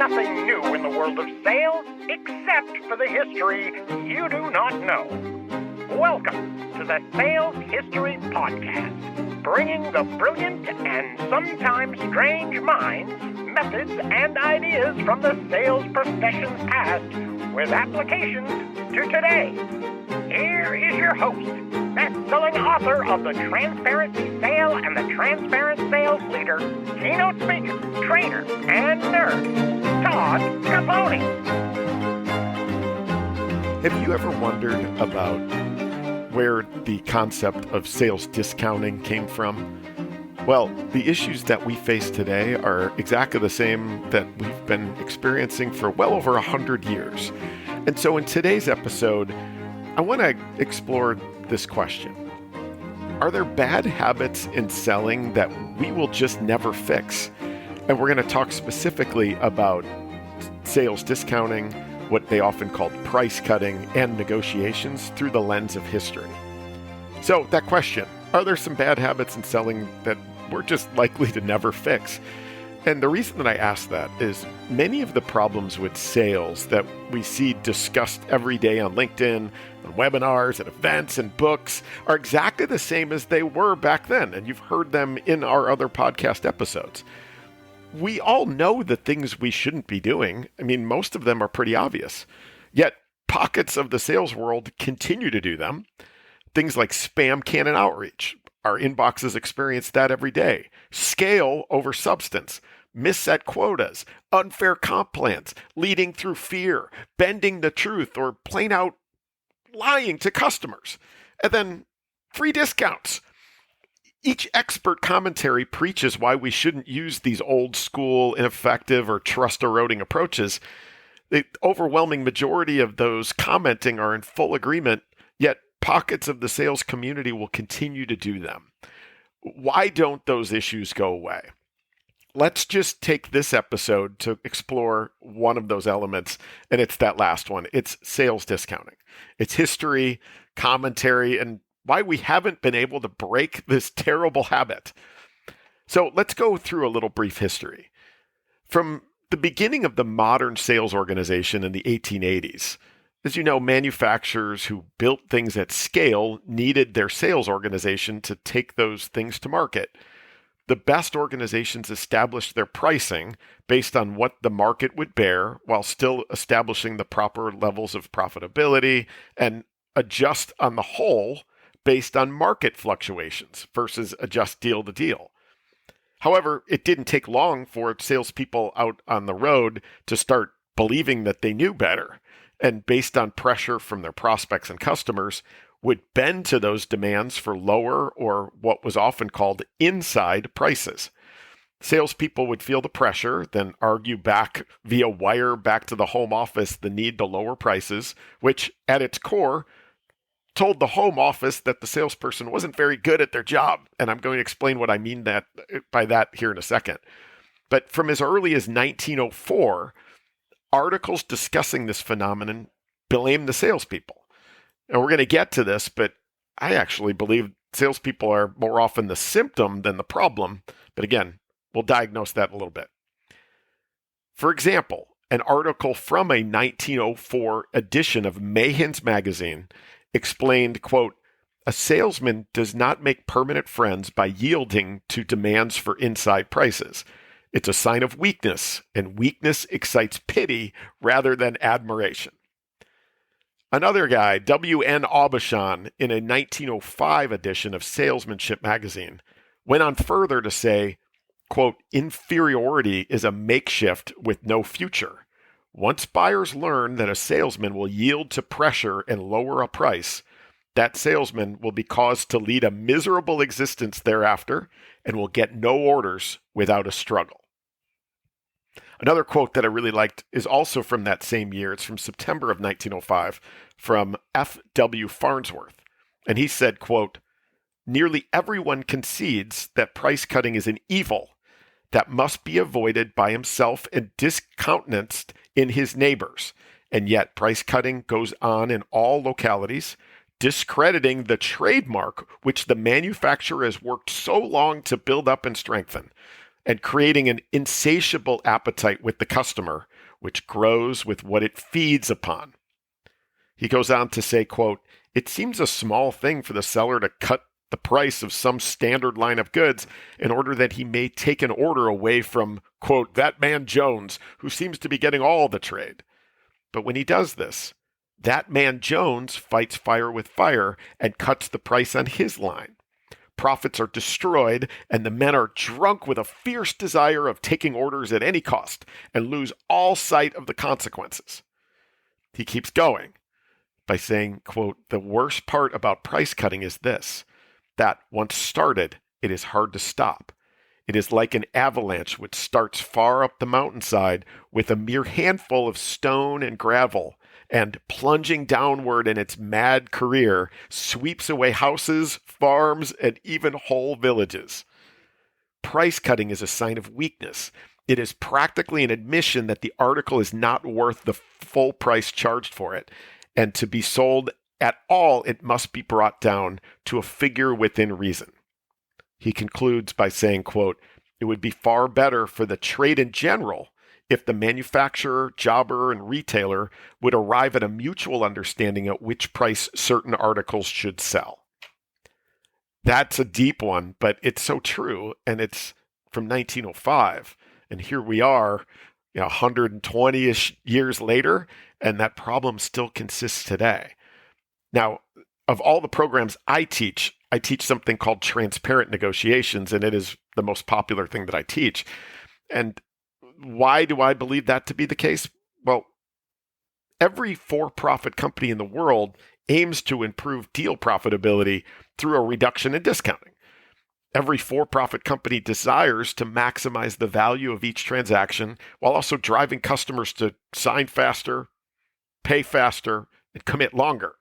nothing new in the world of sales except for the history you do not know. Welcome to the Sales History Podcast, bringing the brilliant and sometimes strange minds, methods, and ideas from the sales profession's past with applications to today. Here is your host, best-selling author of The Transparency Sale and The Transparent Sales Leader, keynote speaker, trainer, and nerd, Todd Caponi. Have you ever wondered about where the concept of sales discounting came from? Well, the issues that we face today are exactly the same that we've been experiencing for well over 100 years. And so in today's episode, I want to explore this question. Are there bad habits in selling that we will just never fix? And we're going to talk specifically about sales discounting, what they often called price cutting, and negotiations through the lens of history. So that question, are there some bad habits in selling that we're just likely to never fix? And the reason that I ask that is many of the problems with sales that we see discussed every day on LinkedIn, on webinars, at events, and books are exactly the same as they were back then. And you've heard them in our other podcast episodes. We all know the things we shouldn't be doing. I mean, most of them are pretty obvious. Yet pockets of the sales world continue to do them. Things like spam cannon outreach. Our inboxes experience that every day. Scale over substance. Misset quotas, unfair comp plans, leading through fear, bending the truth, or plain out lying to customers. And then free discounts. Each expert commentary preaches why we shouldn't use these old school, ineffective, or trust-eroding approaches. The overwhelming majority of those commenting are in full agreement, yet pockets of the sales community will continue to do them. Why don't those issues go away? Let's just take this episode to explore one of those elements, and it's that last one. It's sales discounting. It's history, commentary, and why we haven't been able to break this terrible habit. So let's go through a little brief history. From the beginning of the modern sales organization in the 1880s, as you know, manufacturers who built things at scale needed their sales organization to take those things to market. The best organizations established their pricing based on what the market would bear while still establishing the proper levels of profitability and adjust on the whole based on market fluctuations versus adjust deal to deal. However, it didn't take long for salespeople out on the road to start believing that they knew better and based on pressure from their prospects and customers would bend to those demands for lower or what was often called inside prices. Salespeople would feel the pressure, then argue back via wire back to the home office the need to lower prices, which at its core told the home office that the salesperson wasn't very good at their job. And I'm going to explain what I mean by that here in a second. But from as early as 1904, articles discussing this phenomenon blamed the salespeople. And we're going to get to this, but I actually believe salespeople are more often the symptom than the problem. But again, we'll diagnose that in a little bit. For example, an article from a 1904 edition of Mayhens magazine explained, quote, "A salesman does not make permanent friends by yielding to demands for inside prices. It's a sign of weakness, and weakness excites pity rather than admiration." Another guy, W.N. Aubuchon, in a 1905 edition of Salesmanship magazine, went on further to say, quote, "Inferiority is a makeshift with no future. Once buyers learn that a salesman will yield to pressure and lower a price, that salesman will be caused to lead a miserable existence thereafter and will get no orders without a struggle." Another quote that I really liked is also from that same year. It's from September of 1905 from F.W. Farnsworth. And he said, quote, "Nearly everyone concedes that price cutting is an evil that must be avoided by himself and discountenanced in his neighbors. And yet price cutting goes on in all localities, discrediting the trademark which the manufacturer has worked so long to build up and strengthen. and creating an insatiable appetite with the customer, which grows with what it feeds upon. He goes on to say, quote, "It seems a small thing for the seller to cut the price of some standard line of goods in order that he may take an order away from, quote, that man Jones, who seems to be getting all the trade. But when he does this, that man Jones fights fire with fire and cuts the price on his line. Profits are destroyed, and the men are drunk with a fierce desire of taking orders at any cost and lose all sight of the consequences." He keeps going by saying, quote, "The worst part about price cutting is this, that once started, it is hard to stop. It is like an avalanche which starts far up the mountainside with a mere handful of stone and gravel, and plunging downward in its mad career, sweeps away houses, farms, and even whole villages. Price cutting is a sign of weakness. It is practically an admission that the article is not worth the full price charged for it, and to be sold at all, it must be brought down to a figure within reason." He concludes by saying, quote, "It would be far better for the trade in general if the manufacturer, jobber, and retailer would arrive at a mutual understanding at which price certain articles should sell." That's a deep one, but it's so true, and it's from 1905. And here we are, 120-ish years later, and that problem still consists today. Now, of all the programs I teach something called transparent negotiations, and it is the most popular thing that I teach. And why do I believe that to be the case? Well, every for-profit company in the world aims to improve deal profitability through a reduction in discounting. Every for-profit company desires to maximize the value of each transaction while also driving customers to sign faster, pay faster, and commit longer.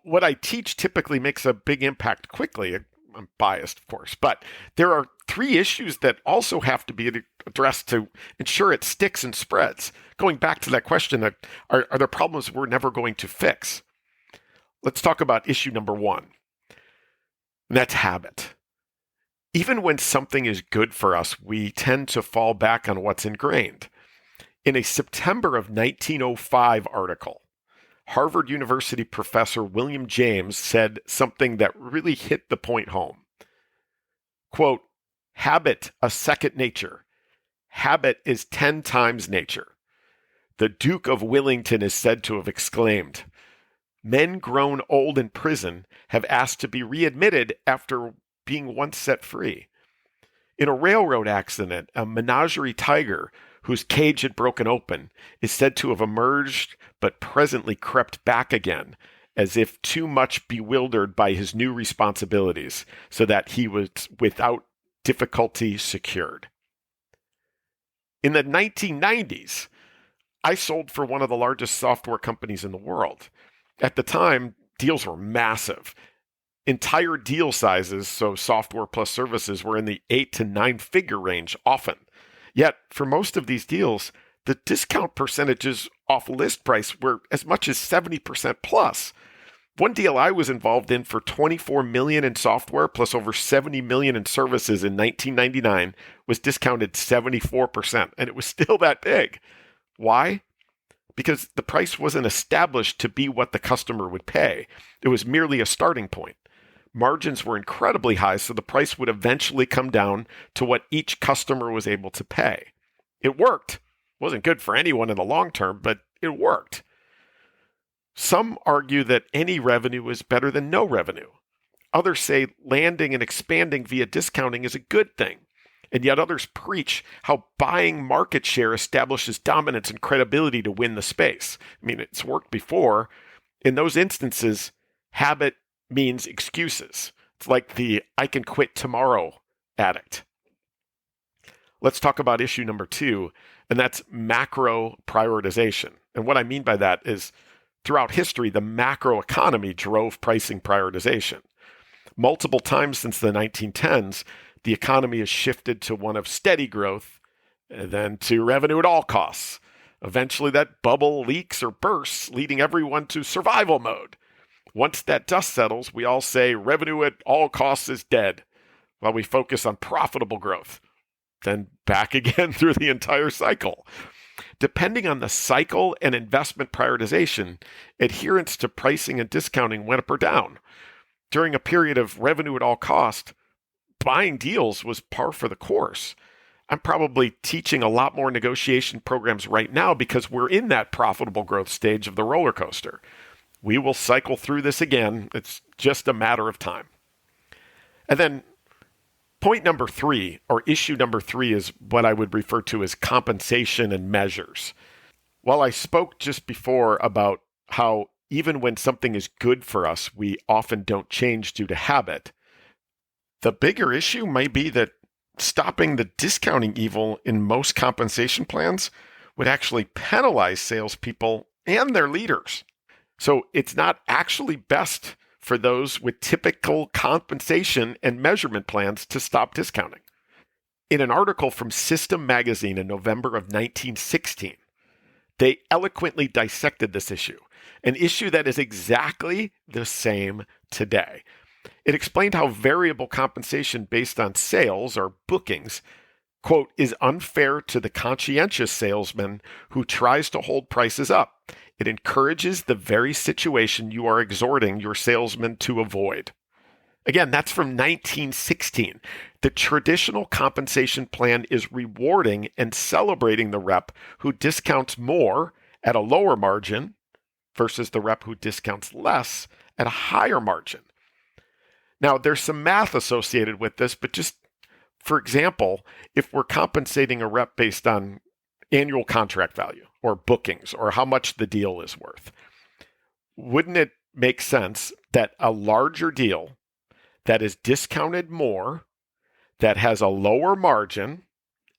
What I teach typically makes a big impact quickly. I'm biased, of course, but there are three issues that also have to be addressed to ensure it sticks and spreads. Going back to that question, are there problems we're never going to fix? Let's talk about issue number one, and that's habit. Even when something is good for us, we tend to fall back on what's ingrained. In a September of 1905 article, Harvard University professor William James said something that really hit the point home. Quote, "Habit a second nature. Habit is 10 times nature. The Duke of Wellington is said to have exclaimed, 'Men grown old in prison have asked to be readmitted after being once set free.' In a railroad accident, a menagerie tiger whose cage had broken open is said to have emerged but presently crept back again, as if too much bewildered by his new responsibilities, so that he was without difficulty secured." In the 1990s, I sold for one of the largest software companies in the world. At the time, deals were massive. Entire deal sizes, so software plus services, were in the 8 to 9 figure range often. Yet, for most of these deals, the discount percentages off list price were as much as 70% plus. One deal I was involved in for $24 million in software plus over $70 million in services in 1999 was discounted 74%, and it was still that big. Why? Because the price wasn't established to be what the customer would pay. It was merely a starting point. Margins were incredibly high, so the price would eventually come down to what each customer was able to pay. It worked. Wasn't good for anyone in the long term, but it worked. Some argue that any revenue is better than no revenue. Others say landing and expanding via discounting is a good thing. And yet others preach how buying market share establishes dominance and credibility to win the space. I mean, it's worked before. In those instances, habit means excuses. It's like the "I can quit tomorrow" addict. Let's talk about issue number 2, and that's macro prioritization. And what I mean by that is throughout history, the macro economy drove pricing prioritization. Multiple times since the 1910s, the economy has shifted to one of steady growth, and then to revenue at all costs. Eventually, that bubble leaks or bursts, leading everyone to survival mode. Once that dust settles, we all say revenue at all costs is dead, while we focus on profitable growth. then back again through the entire cycle. Depending on the cycle and investment prioritization, adherence to pricing and discounting went up or down. During a period of revenue at all cost, buying deals was par for the course. I'm probably teaching a lot more negotiation programs right now because we're in that profitable growth stage of the roller coaster. We will cycle through this again. It's just a matter of time. And then point number 3, or issue number 3, is what I would refer to as compensation and measures. While I spoke just before about how even when something is good for us, we often don't change due to habit, the bigger issue might be that stopping the discounting evil in most compensation plans would actually penalize salespeople and their leaders. So it's not actually best for those with typical compensation and measurement plans to stop discounting. In an article from System Magazine in November of 1916, they eloquently dissected this issue, an issue that is exactly the same today. It explained how variable compensation based on sales or bookings, quote, is unfair to the conscientious salesman who tries to hold prices up. It encourages the very situation you are exhorting your salesman to avoid. Again, that's from 1916. The traditional compensation plan is rewarding and celebrating the rep who discounts more at a lower margin versus the rep who discounts less at a higher margin. Now, there's some math associated with this, but just for example, if we're compensating a rep based on annual contract value or bookings or how much the deal is worth, wouldn't it make sense that a larger deal that is discounted more, that has a lower margin,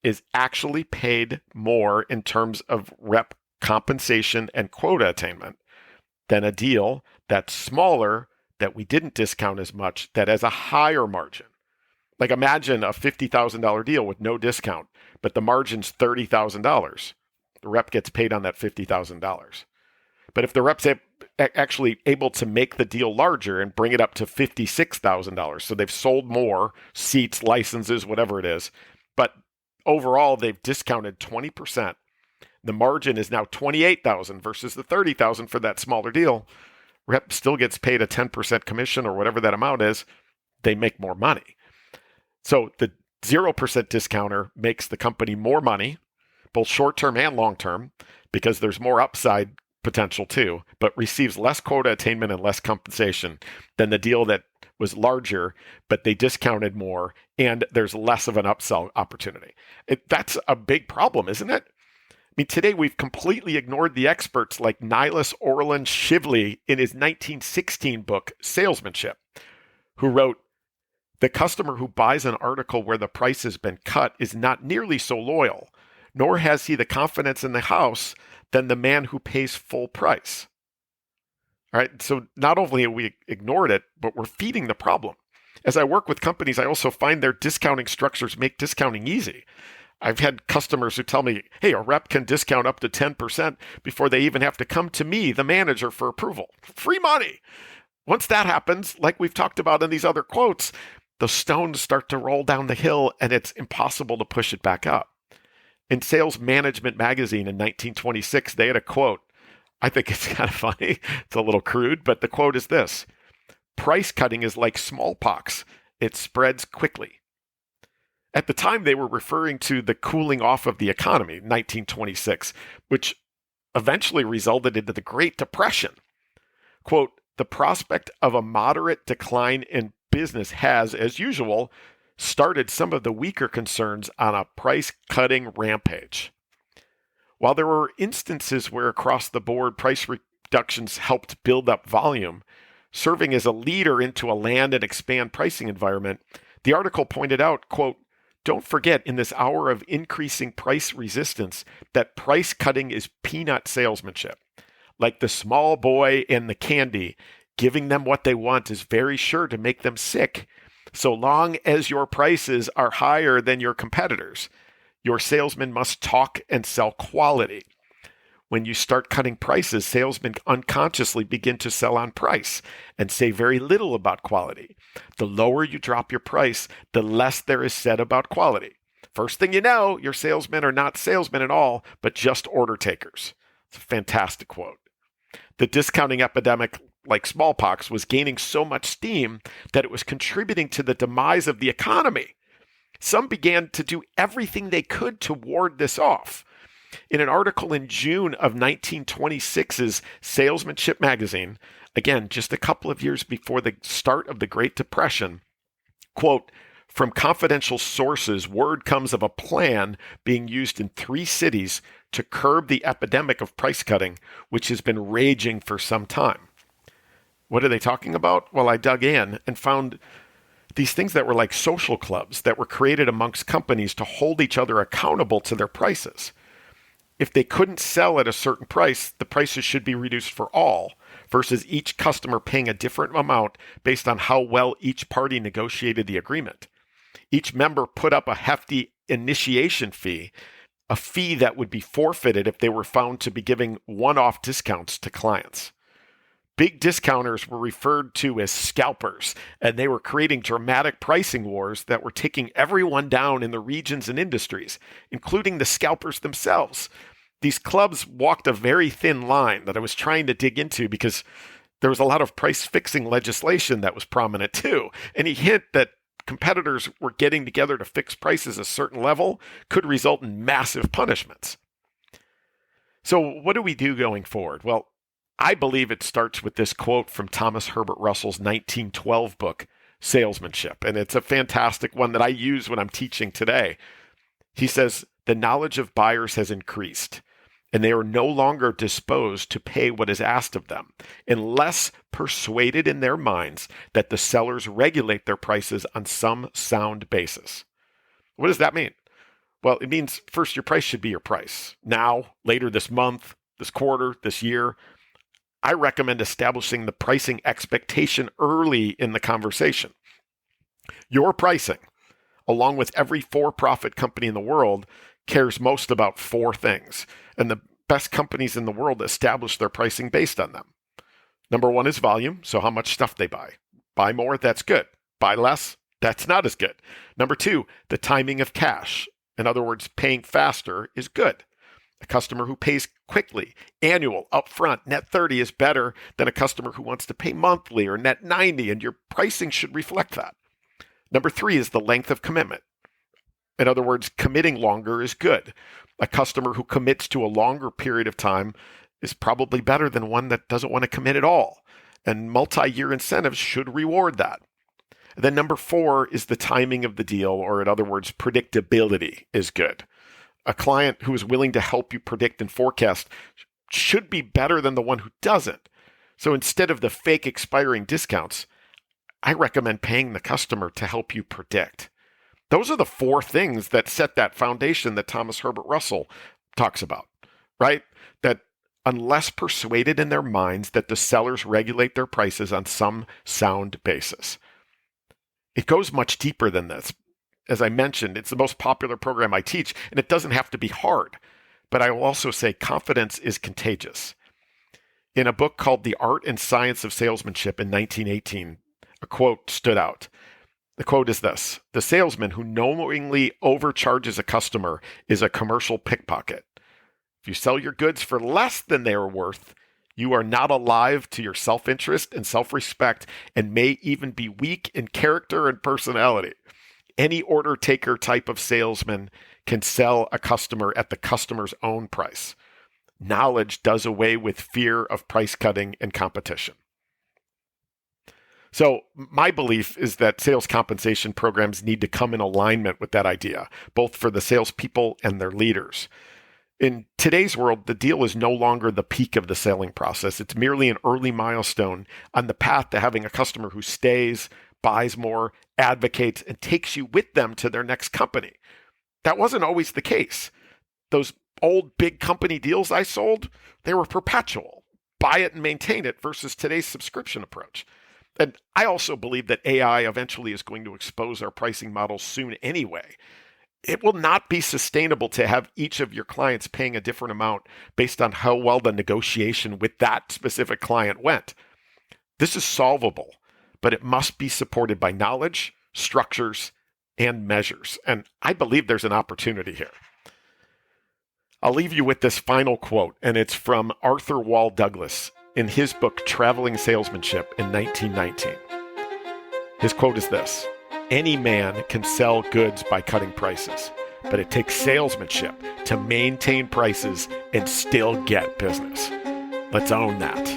is actually paid more in terms of rep compensation and quota attainment than a deal that's smaller, that we didn't discount as much, that has a higher margin? Like imagine a $50,000 deal with no discount, but the margin's $30,000. The rep gets paid on that $50,000. But if the rep's actually able to make the deal larger and bring it up to $56,000, so they've sold more seats, licenses, whatever it is, but overall they've discounted 20%. The margin is now $28,000 versus the $30,000 for that smaller deal. Rep still gets paid a 10% commission or whatever that amount is. They make more money. So the 0% discounter makes the company more money, both short-term and long-term, because there's more upside potential too, but receives less quota attainment and less compensation than the deal that was larger, but they discounted more and there's less of an upsell opportunity. That's a big problem, isn't it? I mean, today we've completely ignored the experts like Niles Orland Shively in his 1916 book, Salesmanship, who wrote, "The customer who buys an article where the price has been cut is not nearly so loyal, nor has he the confidence in the house than the man who pays full price." All right, so not only have we ignored it, but we're feeding the problem. As I work with companies, I also find their discounting structures make discounting easy. I've had customers who tell me, hey, a rep can discount up to 10% before they even have to come to me, the manager, for approval. Free money. Once that happens, like we've talked about in these other quotes, the stones start to roll down the hill and it's impossible to push it back up. In Sales Management Magazine in 1926, they had a quote. I think it's kind of funny. It's a little crude, but the quote is this: "Price cutting is like smallpox. It spreads quickly." At the time, they were referring to the cooling off of the economy, 1926, which eventually resulted into the Great Depression. Quote, "The prospect of a moderate decline in business has, as usual, started some of the weaker concerns on a price-cutting rampage." While there were instances where across the board price reductions helped build up volume, serving as a leader into a land and expand pricing environment, the article pointed out, quote, "Don't forget in this hour of increasing price resistance that price cutting is peanut salesmanship. Like the small boy and the candy, giving them what they want is very sure to make them sick. So long as your prices are higher than your competitors, your salesman must talk and sell quality. When you start cutting prices, salesmen unconsciously begin to sell on price and say very little about quality. The lower you drop your price, the less there is said about quality. First thing you know, your salesmen are not salesmen at all, but just order takers. It's a fantastic quote. The discounting epidemic, like smallpox, was gaining so much steam that it was contributing to the demise of the economy. Some began to do everything they could to ward this off. In an article in June of 1926's Salesmanship magazine, again, just a couple of years before the start of the Great Depression, quote, "From confidential sources, word comes of a plan being used in 3 cities to curb the epidemic of price cutting, which has been raging for some time." What are they talking about? Well, I dug in and found these things that were like social clubs that were created amongst companies to hold each other accountable to their prices. If they couldn't sell at a certain price, the prices should be reduced for all, versus each customer paying a different amount based on how well each party negotiated the agreement. Each member put up a hefty initiation fee, a fee that would be forfeited if they were found to be giving one-off discounts to clients. Big discounters were referred to as scalpers, and they were creating dramatic pricing wars that were taking everyone down in the regions and industries, including the scalpers themselves. These clubs walked a very thin line that I was trying to dig into because there was a lot of price-fixing legislation that was prominent too. Any hint that competitors were getting together to fix prices a certain level could result in massive punishments. So what do we do going forward? Well, I believe it starts with this quote from Thomas Herbert Russell's 1912 book, Salesmanship. And it's a fantastic one that I use when I'm teaching today. He says, "The knowledge of buyers has increased, and they are no longer disposed to pay what is asked of them, unless persuaded in their minds that the sellers regulate their prices on some sound basis." What does that mean? Well, it means first, your price should be your price. Now, later this month, this quarter, this year, I recommend establishing the pricing expectation early in the conversation. Your pricing, along with every for-profit company in the world, cares most about 4 things, and the best companies in the world establish their pricing based on them. Number 1 is volume, so how much stuff they buy. Buy more, that's good. Buy less, that's not as good. Number 2, the timing of cash. In other words, paying faster is good. A customer who pays quickly, annual, upfront, net 30 is better than a customer who wants to pay monthly or net 90, and your pricing should reflect that. Number 3 is the length of commitment. In other words, committing longer is good. A customer who commits to a longer period of time is probably better than one that doesn't want to commit at all, and multi-year incentives should reward that. And then number 4 is the timing of the deal, or in other words, predictability is good. A client who is willing to help you predict and forecast should be better than the one who doesn't. So instead of the fake expiring discounts, I recommend paying the customer to help you predict. Those are the 4 things that set that foundation that Thomas Herbert Russell talks about, right? That unless persuaded in their minds that the sellers regulate their prices on some sound basis. It goes much deeper than this. As I mentioned, it's the most popular program I teach, and it doesn't have to be hard. But I will also say confidence is contagious. In a book called The Art and Science of Salesmanship in 1918, a quote stood out. The quote is this: "The salesman who knowingly overcharges a customer is a commercial pickpocket. If you sell your goods for less than they are worth, you are not alive to your self-interest and self-respect and may even be weak in character and personality. Any order taker type of salesman can sell a customer at the customer's own price. Knowledge does away with fear of price cutting and competition." So my belief is that sales compensation programs need to come in alignment with that idea, both for the salespeople and their leaders. In today's world, the deal is no longer the peak of the selling process. It's merely an early milestone on the path to having a customer who stays, buys more, advocates, and takes you with them to their next company. That wasn't always the case. Those old big company deals I sold, they were perpetual. Buy it and maintain it versus today's subscription approach. And I also believe that AI eventually is going to expose our pricing models soon anyway. It will not be sustainable to have each of your clients paying a different amount based on how well the negotiation with that specific client went. This is solvable, but it must be supported by knowledge, structures, and measures. And I believe there's an opportunity here. I'll leave you with this final quote, and it's from Arthur Wall Douglas in his book, Traveling Salesmanship in 1919. His quote is this: "Any man can sell goods by cutting prices, but it takes salesmanship to maintain prices and still get business." Let's own that.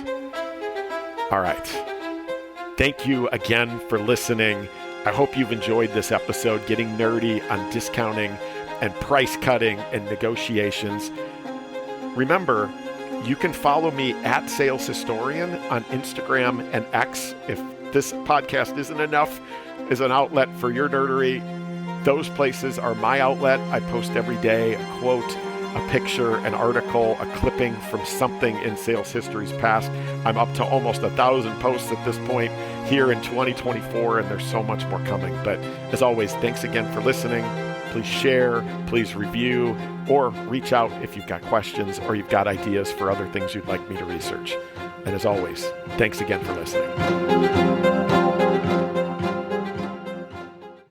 All right. Thank you again for listening. I hope you've enjoyed this episode, getting nerdy on discounting and price cutting and negotiations. Remember, you can follow me at Sales Historian on Instagram and X. If this podcast isn't enough as an outlet for your nerdery, those places are my outlet. I post every day a quote, a picture, an article, a clipping from something in sales history's past. I'm up to almost 1,000 posts at this point here in 2024, and there's so much more coming. But as always, thanks again for listening. Please share, please review, or reach out if you've got questions or you've got ideas for other things you'd like me to research. And as always, thanks again for listening.